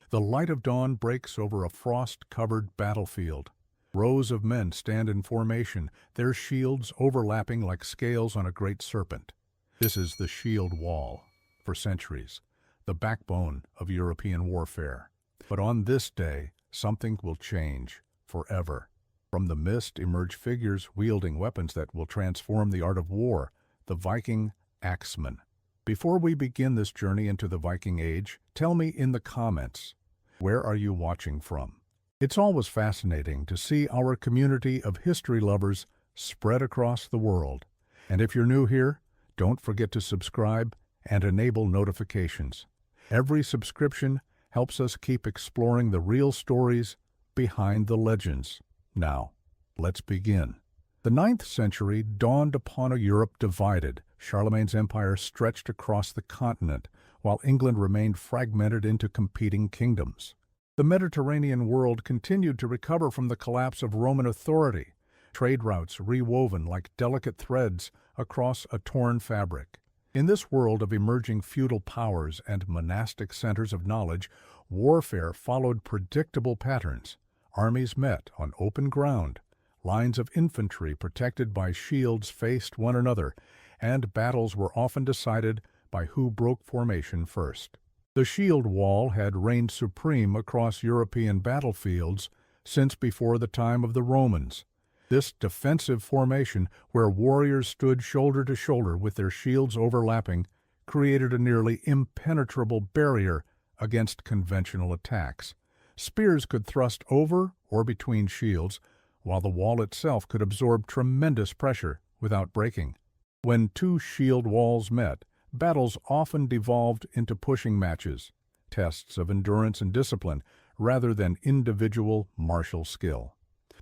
The light of dawn breaks over a frost-covered battlefield. Rows of men stand in formation, their shields overlapping like scales on a great serpent. This is the shield wall, for centuries, the backbone of European warfare. But on this day, something will change forever. From the mist emerge figures wielding weapons that will transform the art of war, the Viking Axemen. Before we begin this journey into the Viking Age, tell me in the comments, where are you watching from? It's always fascinating to see our community of history lovers spread across the world. And if you're new here, don't forget to subscribe and enable notifications. Every subscription helps us keep exploring the real stories behind the legends. Now, let's begin. The 9th century dawned upon a Europe divided. Charlemagne's empire stretched across the continent, while England remained fragmented into competing kingdoms. The Mediterranean world continued to recover from the collapse of Roman authority, trade routes rewoven like delicate threads across a torn fabric. In this world of emerging feudal powers and monastic centers of knowledge, warfare followed predictable patterns. Armies met on open ground, lines of infantry protected by shields faced one another, and battles were often decided by who broke formation first. The shield wall had reigned supreme across European battlefields since before the time of the Romans. This defensive formation, where warriors stood shoulder to shoulder with their shields overlapping, created a nearly impenetrable barrier against conventional attacks. Spears could thrust over or between shields, while the wall itself could absorb tremendous pressure without breaking. When two shield walls met, battles often devolved into pushing matches, tests of endurance and discipline, rather than individual martial skill.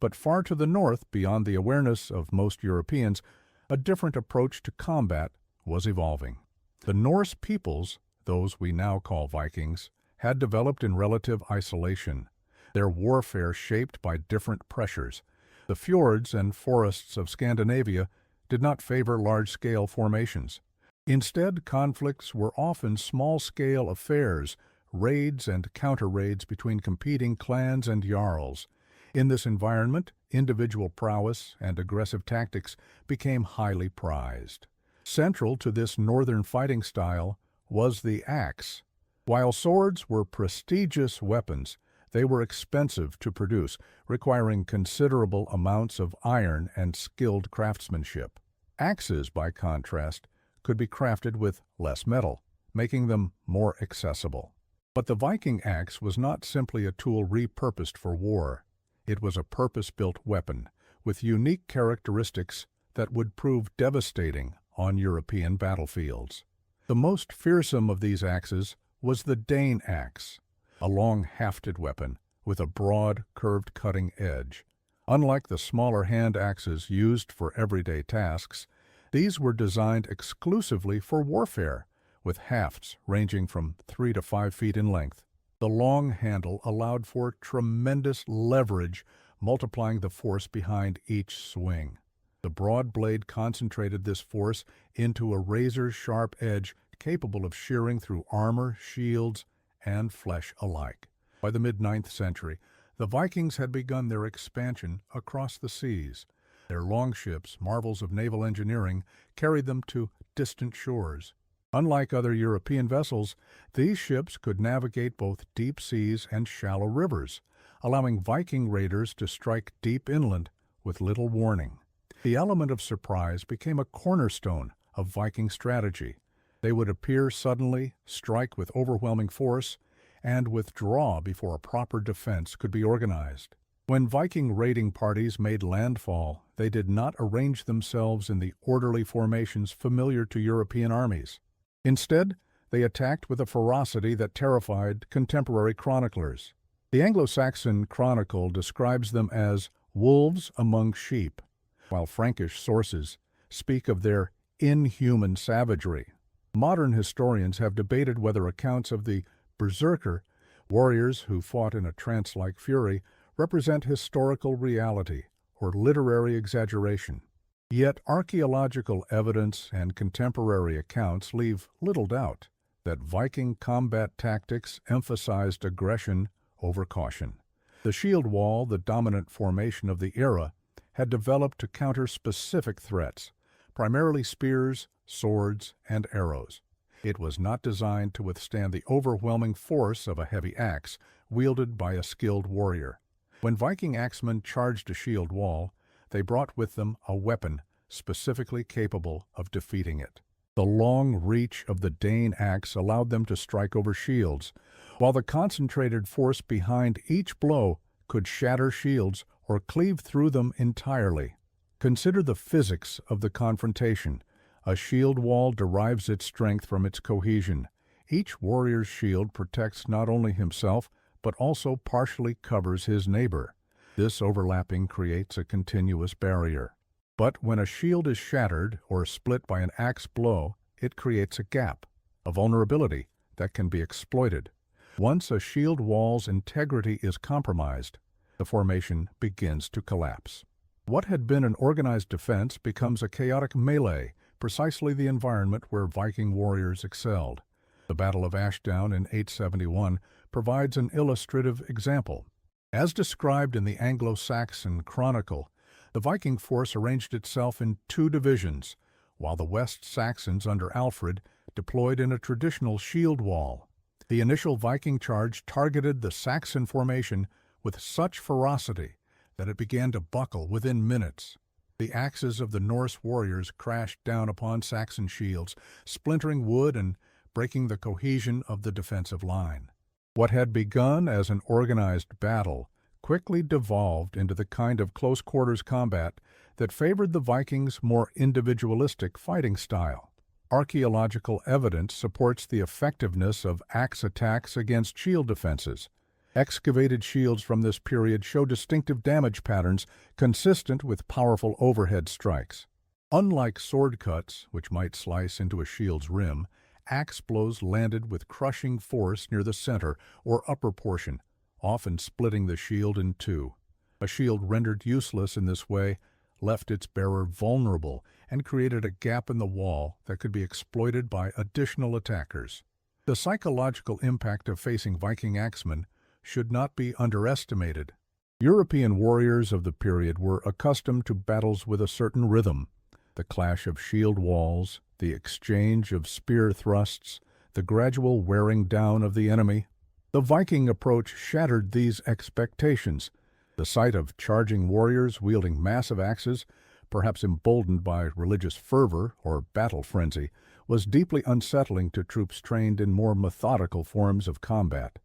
But far to the north, beyond the awareness of most Europeans, a different approach to combat was evolving. The Norse peoples, those we now call Vikings, had developed in relative isolation, their warfare shaped by different pressures. The fjords and forests of Scandinavia did not favor large-scale formations. Instead, conflicts were often small-scale affairs, raids and counter-raids between competing clans and jarls. In this environment, individual prowess and aggressive tactics became highly prized. Central to this northern fighting style was the axe. While swords were prestigious weapons, they were expensive to produce, requiring considerable amounts of iron and skilled craftsmanship. Axes, by contrast, could be crafted with less metal, making them more accessible. But the Viking axe was not simply a tool repurposed for war. It was a purpose-built weapon with unique characteristics that would prove devastating on European battlefields. The most fearsome of these axes was the Dane axe, a long hafted weapon with a broad, curved cutting edge. Unlike the smaller hand axes used for everyday tasks, these were designed exclusively for warfare, with hafts ranging from 3 to 5 feet in length. The long handle allowed for tremendous leverage, multiplying the force behind each swing. The broad blade concentrated this force into a razor-sharp edge capable of shearing through armor, shields, and flesh alike. By the mid-9th century, the Vikings had begun their expansion across the seas. Their longships, marvels of naval engineering, carried them to distant shores. Unlike other European vessels, these ships could navigate both deep seas and shallow rivers, allowing Viking raiders to strike deep inland with little warning. The element of surprise became a cornerstone of Viking strategy. They would appear suddenly, strike with overwhelming force, and withdraw before a proper defense could be organized. When Viking raiding parties made landfall, they did not arrange themselves in the orderly formations familiar to European armies. Instead, they attacked with a ferocity that terrified contemporary chroniclers. The Anglo-Saxon Chronicle describes them as wolves among sheep, while Frankish sources speak of their inhuman savagery. Modern historians have debated whether accounts of the berserker, warriors who fought in a trance-like fury, represent historical reality or literary exaggeration. Yet archaeological evidence and contemporary accounts leave little doubt. that Viking combat tactics emphasized aggression over caution. The shield wall, the dominant formation of the era, had developed to counter specific threats, primarily spears, swords, and arrows. It was not designed to withstand the overwhelming force of a heavy axe wielded by a skilled warrior. When Viking axemen charged a shield wall, they brought with them a weapon specifically capable of defeating it. The long reach of the Dane axe allowed them to strike over shields, while the concentrated force behind each blow could shatter shields or cleave through them entirely. Consider the physics of the confrontation. A shield wall derives its strength from its cohesion. Each warrior's shield protects not only himself, but also partially covers his neighbor. This overlapping creates a continuous barrier. But when a shield is shattered or split by an axe blow, it creates a gap, a vulnerability that can be exploited. Once a shield wall's integrity is compromised, the formation begins to collapse. What had been an organized defense becomes a chaotic melee, precisely the environment where Viking warriors excelled. The Battle of Ashdown in 871 provides an illustrative example. As described in the Anglo-Saxon Chronicle, the Viking force arranged itself in two divisions, while the West Saxons under Alfred deployed in a traditional shield wall. The initial Viking charge targeted the Saxon formation with such ferocity that it began to buckle within minutes. The axes of the Norse warriors crashed down upon Saxon shields, splintering wood and breaking the cohesion of the defensive line. What had begun as an organized battle quickly devolved into the kind of close-quarters combat that favored the Vikings' more individualistic fighting style. Archaeological evidence supports the effectiveness of axe attacks against shield defenses. Excavated shields from this period show distinctive damage patterns consistent with powerful overhead strikes. Unlike sword cuts, which might slice into a shield's rim, axe blows landed with crushing force near the center or upper portion, often splitting the shield in two. A shield rendered useless in this way left its bearer vulnerable and created a gap in the wall that could be exploited by additional attackers. The psychological impact of facing Viking axemen should not be underestimated. European warriors of the period were accustomed to battles with a certain rhythm. The clash of shield walls, the exchange of spear thrusts, the gradual wearing down of the enemy. The Viking approach shattered these expectations. The sight of charging warriors wielding massive axes, perhaps emboldened by religious fervor or battle frenzy, was deeply unsettling to troops trained in more methodical forms of combat.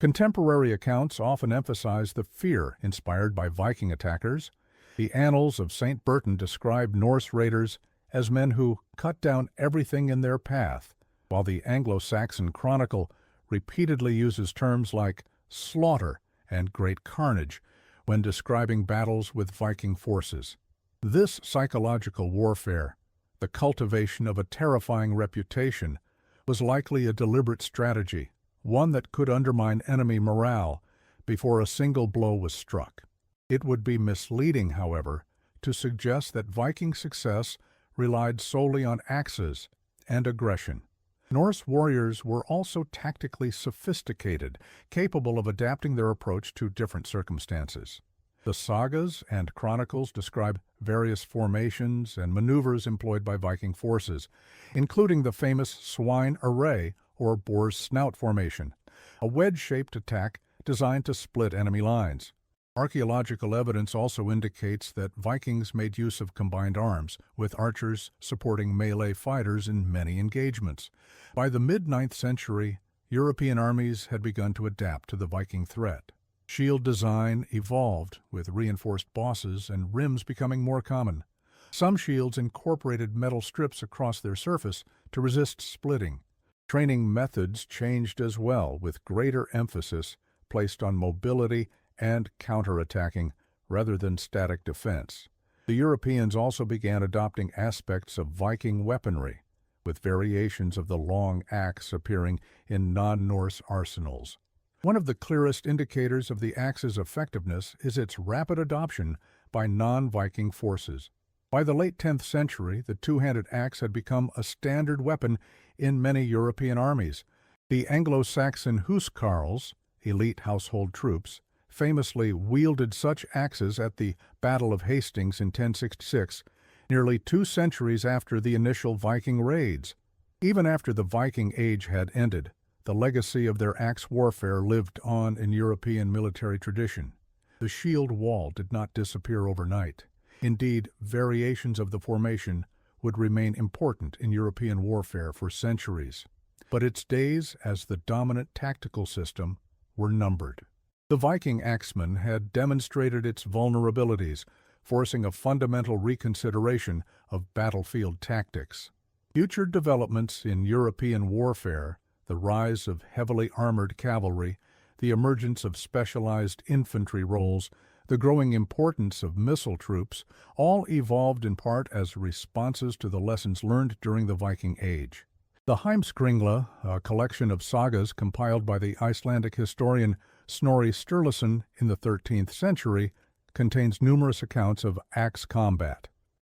Contemporary accounts often emphasize the fear inspired by Viking attackers. The Annals of St. Bertin describe Norse raiders as men who cut down everything in their path, while the Anglo-Saxon Chronicle repeatedly uses terms like slaughter and great carnage when describing battles with Viking forces. This psychological warfare, the cultivation of a terrifying reputation, was likely a deliberate strategy, one that could undermine enemy morale before a single blow was struck. It would be misleading, however, to suggest that Viking success relied solely on axes and aggression. Norse warriors were also tactically sophisticated, capable of adapting their approach to different circumstances. The sagas and chronicles describe various formations and maneuvers employed by Viking forces, including the famous swine array or boar's snout formation, a wedge-shaped attack designed to split enemy lines. Archaeological evidence also indicates that Vikings made use of combined arms, with archers supporting melee fighters in many engagements. By the mid-9th century, European armies had begun to adapt to the Viking threat. Shield design evolved, with reinforced bosses and rims becoming more common. Some shields incorporated metal strips across their surface to resist splitting. Training methods changed as well, with greater emphasis placed on mobility and counterattacking rather than static defense. The Europeans also began adopting aspects of Viking weaponry, with variations of the long axe appearing in non-Norse arsenals. One of the clearest indicators of the axe's effectiveness is its rapid adoption by non-Viking forces. By the late 10th century, the two-handed axe had become a standard weapon in many European armies. The Anglo-Saxon huscarls, elite household troops, famously wielded such axes at the Battle of Hastings in 1066, nearly 2 centuries after the initial Viking raids. Even after the Viking Age had ended, the legacy of their axe warfare lived on in European military tradition. The shield wall did not disappear overnight. Indeed, variations of the formation would remain important in European warfare for centuries. But its days as the dominant tactical system were numbered. The Viking Axemen had demonstrated its vulnerabilities, forcing a fundamental reconsideration of battlefield tactics. Future developments in European warfare, the rise of heavily armored cavalry, the emergence of specialized infantry roles, the growing importance of missile troops, all evolved in part as responses to the lessons learned during the Viking Age. The Heimskringla, a collection of sagas compiled by the Icelandic historian Snorri Sturluson in the 13th century, contains numerous accounts of axe combat.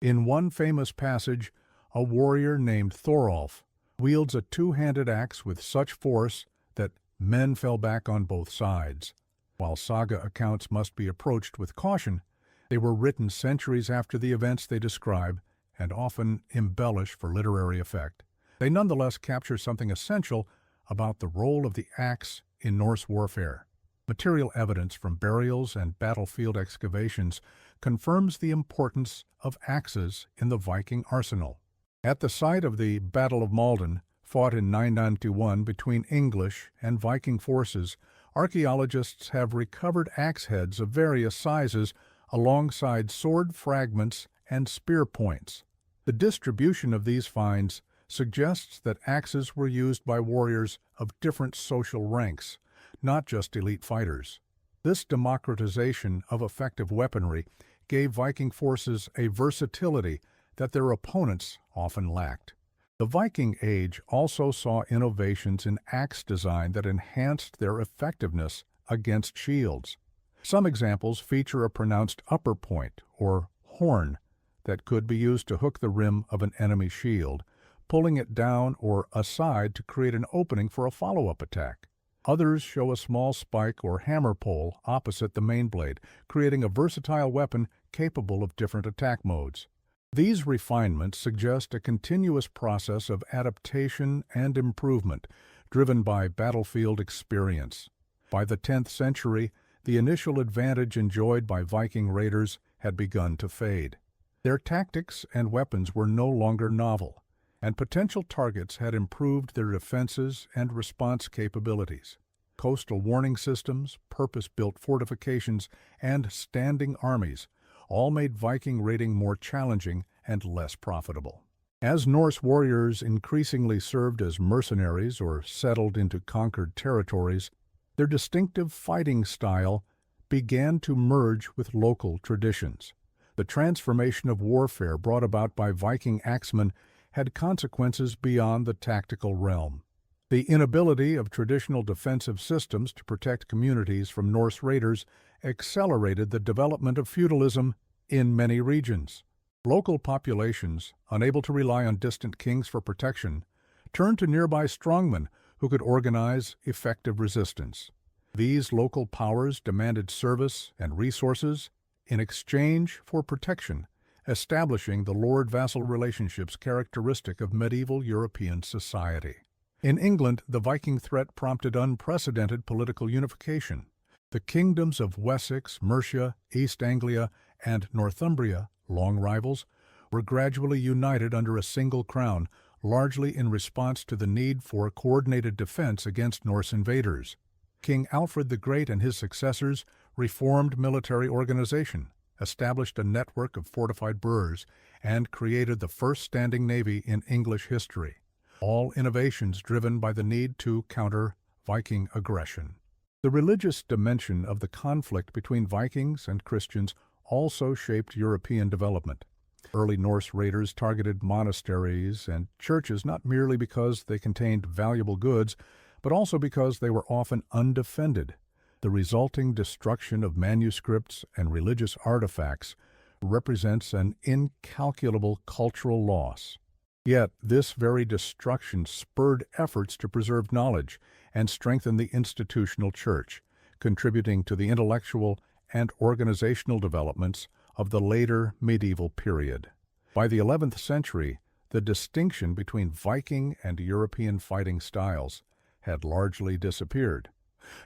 In one famous passage, a warrior named Thorolf wields a two-handed axe with such force that men fell back on both sides. While saga accounts must be approached with caution, they were written centuries after the events they describe and often embellish for literary effect. They nonetheless capture something essential about the role of the axe in Norse warfare. Material evidence from burials and battlefield excavations confirms the importance of axes in the Viking arsenal. At the site of the Battle of Malden, fought in 991 between English and Viking forces, archaeologists have recovered axe heads of various sizes alongside sword fragments and spear points. The distribution of these finds suggests that axes were used by warriors of different social ranks, not just elite fighters. This democratization of effective weaponry gave Viking forces a versatility that their opponents often lacked. The Viking Age also saw innovations in axe design that enhanced their effectiveness against shields. Some examples feature a pronounced upper point, or horn, that could be used to hook the rim of an enemy shield, pulling it down or aside to create an opening for a follow-up attack. Others show a small spike or hammer pole opposite the main blade, creating a versatile weapon capable of different attack modes. These refinements suggest a continuous process of adaptation and improvement, driven by battlefield experience. By the 10th century, the initial advantage enjoyed by Viking raiders had begun to fade. Their tactics and weapons were no longer novel, and potential targets had improved their defenses and response capabilities. Coastal warning systems, purpose-built fortifications, and standing armies all made Viking raiding more challenging and less profitable. As Norse warriors increasingly served as mercenaries or settled into conquered territories, their distinctive fighting style began to merge with local traditions. The transformation of warfare brought about by Viking axemen had consequences beyond the tactical realm. The inability of traditional defensive systems to protect communities from Norse raiders accelerated the development of feudalism in many regions. Local populations, unable to rely on distant kings for protection, turned to nearby strongmen who could organize effective resistance. These local powers demanded service and resources in exchange for protection, establishing the lord-vassal relationships characteristic of medieval European society. In England, the Viking threat prompted unprecedented political unification. The kingdoms of Wessex, Mercia, East Anglia, and Northumbria, long rivals, were gradually united under a single crown, largely in response to the need for coordinated defense against Norse invaders. King Alfred the Great and his successors reformed military organization, established a network of fortified burhs, and created the first standing navy in English history, all innovations driven by the need to counter Viking aggression. The religious dimension of the conflict between Vikings and Christians also shaped European development. Early Norse raiders targeted monasteries and churches not merely because they contained valuable goods, but also because they were often undefended. The resulting destruction of manuscripts and religious artifacts represents an incalculable cultural loss. Yet this very destruction spurred efforts to preserve knowledge and strengthen the institutional church, contributing to the intellectual and organizational developments of the later medieval period. By the 11th century, the distinction between Viking and European fighting styles had largely disappeared.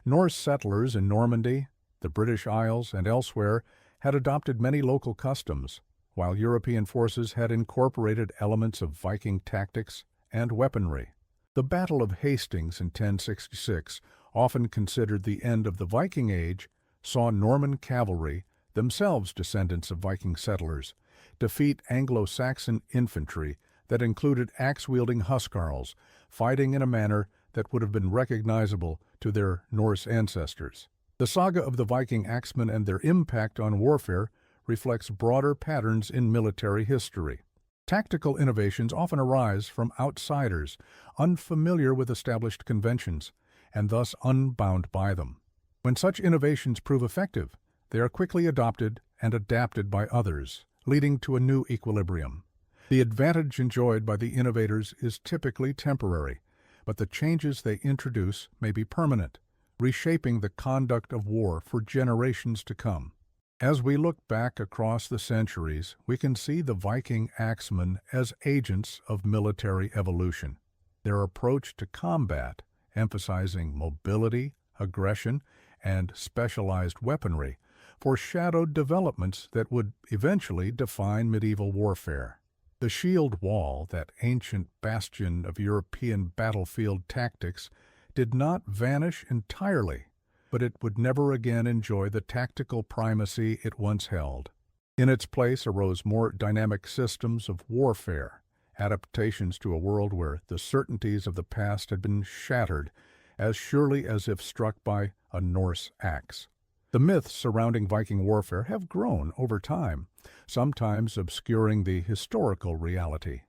Norse settlers in Normandy, the British Isles, and elsewhere had adopted many local customs, while European forces had incorporated elements of Viking tactics and weaponry. The Battle of Hastings in 1066, often considered the end of the Viking Age, saw Norman cavalry, themselves descendants of Viking settlers, defeat Anglo-Saxon infantry that included axe-wielding huscarls, fighting in a manner that would have been recognizable to their Norse ancestors. The saga of the Viking Axemen and their impact on warfare reflects broader patterns in military history. Tactical innovations often arise from outsiders, unfamiliar with established conventions, and thus unbound by them. When such innovations prove effective, they are quickly adopted and adapted by others, leading to a new equilibrium. The advantage enjoyed by the innovators is typically temporary, but the changes they introduce may be permanent, reshaping the conduct of war for generations to come. As we look back across the centuries, we can see the Viking Axemen as agents of military evolution. Their approach to combat, emphasizing mobility, aggression, and specialized weaponry, foreshadowed developments that would eventually define medieval warfare. The shield wall, that ancient bastion of European battlefield tactics, did not vanish entirely, but it would never again enjoy the tactical primacy it once held. In its place arose more dynamic systems of warfare, adaptations to a world where the certainties of the past had been shattered as surely as if struck by a Norse axe. The myths surrounding Viking warfare have grown over time, sometimes obscuring the historical reality.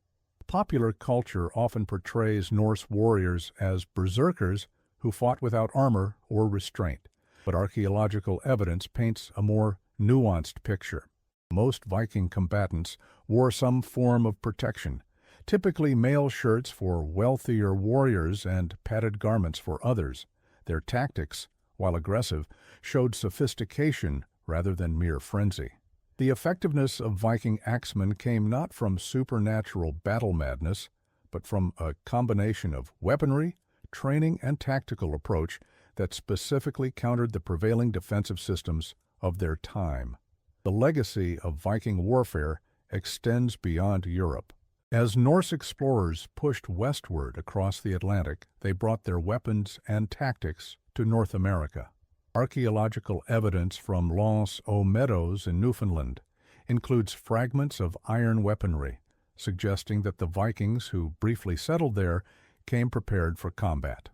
Popular culture often portrays Norse warriors as berserkers who fought without armor or restraint, but archaeological evidence paints a more nuanced picture. Most Viking combatants wore some form of protection, typically mail shirts for wealthier warriors and padded garments for others. Their tactics, while aggressive, showed sophistication rather than mere frenzy. The effectiveness of Viking axemen came not from supernatural battle madness, but from a combination of weaponry, training, and tactical approach that specifically countered the prevailing defensive systems of their time. The legacy of Viking warfare extends beyond Europe. As Norse explorers pushed westward across the Atlantic, they brought their weapons and tactics to North America. Archaeological evidence from L'Anse aux Meadows in Newfoundland includes fragments of iron weaponry, suggesting that the Vikings who briefly settled there came prepared for combat.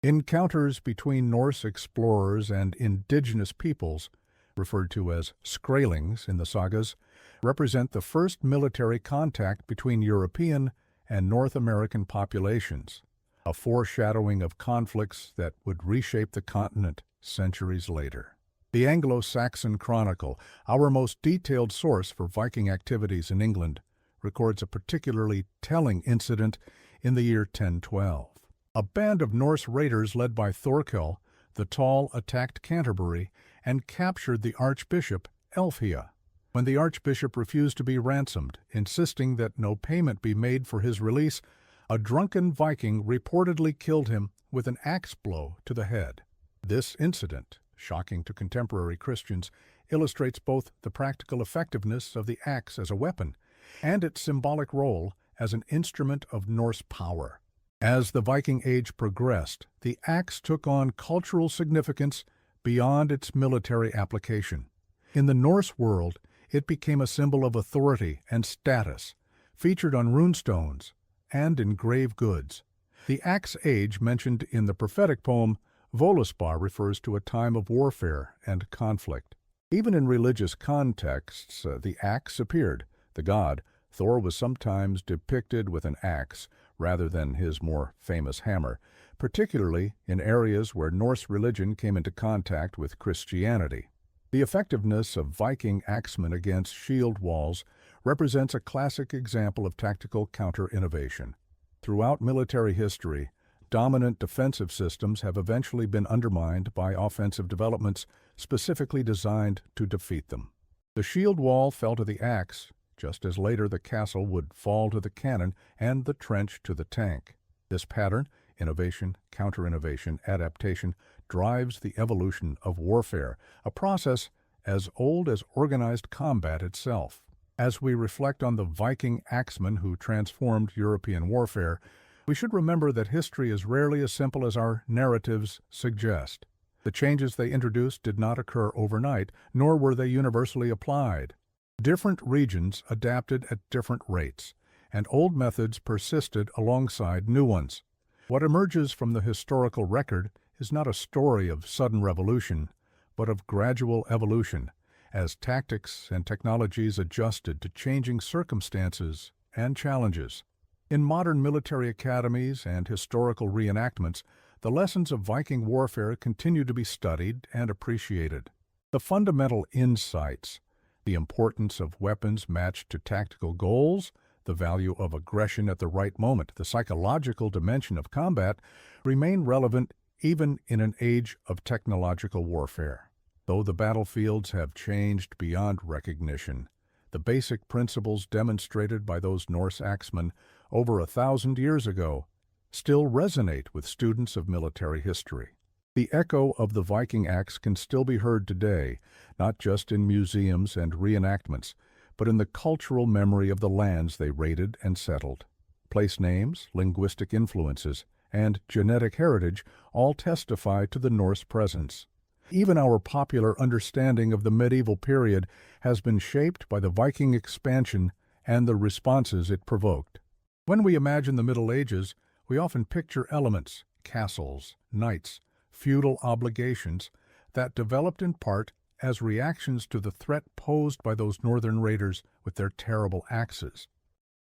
Encounters between Norse explorers and indigenous peoples, referred to as skraelings in the sagas, represent the first military contact between European and North American populations, a foreshadowing of conflicts that would reshape the continent centuries later. The Anglo-Saxon Chronicle, our most detailed source for Viking activities in England, records a particularly telling incident in the year 1012. A band of Norse raiders led by Thorkel the Tall attacked Canterbury and captured the Archbishop Elfhea. When the Archbishop refused to be ransomed, insisting that no payment be made for his release, a drunken Viking reportedly killed him with an axe blow to the head. This incident, shocking to contemporary Christians, illustrates both the practical effectiveness of the axe as a weapon and its symbolic role as an instrument of Norse power. As the Viking Age progressed, the axe took on cultural significance beyond its military application. In the Norse world, it became a symbol of authority and status, featured on runestones and in grave goods. The axe age mentioned in the prophetic poem Völuspá refers to a time of warfare and conflict. Even in religious contexts, the axe appeared. The god, Thor, was sometimes depicted with an axe rather than his more famous hammer, particularly in areas where Norse religion came into contact with Christianity. The effectiveness of Viking Axemen against shield walls represents a classic example of tactical counter-innovation. Throughout military history, dominant defensive systems have eventually been undermined by offensive developments specifically designed to defeat them. The shield wall fell to the axe, just as later the castle would fall to the cannon and the trench to the tank. This pattern, innovation, counter-innovation, adaptation, drives the evolution of warfare, a process as old as organized combat itself. As we reflect on the Viking Axemen who transformed European warfare, we should remember that history is rarely as simple as our narratives suggest. The changes they introduced did not occur overnight, nor were they universally applied. Different regions adapted at different rates, and old methods persisted alongside new ones. What emerges from the historical record is not a story of sudden revolution, but of gradual evolution, as tactics and technologies adjusted to changing circumstances and challenges. In modern military academies and historical reenactments, the lessons of Viking warfare continue to be studied and appreciated. The fundamental insights, the importance of weapons matched to tactical goals, the value of aggression at the right moment, the psychological dimension of combat, remain relevant even in an age of technological warfare. Though the battlefields have changed beyond recognition, the basic principles demonstrated by those Norse axemen over 1,000 years ago still resonate with students of military history. The echo of the Viking axe can still be heard today, not just in museums and reenactments, but in the cultural memory of the lands they raided and settled. Place names, linguistic influences, and genetic heritage all testify to the Norse presence. Even our popular understanding of the medieval period has been shaped by the Viking expansion and the responses it provoked. When we imagine the Middle Ages, we often picture elements, castles, knights, feudal obligations that developed in part as reactions to the threat posed by those northern raiders with their terrible axes.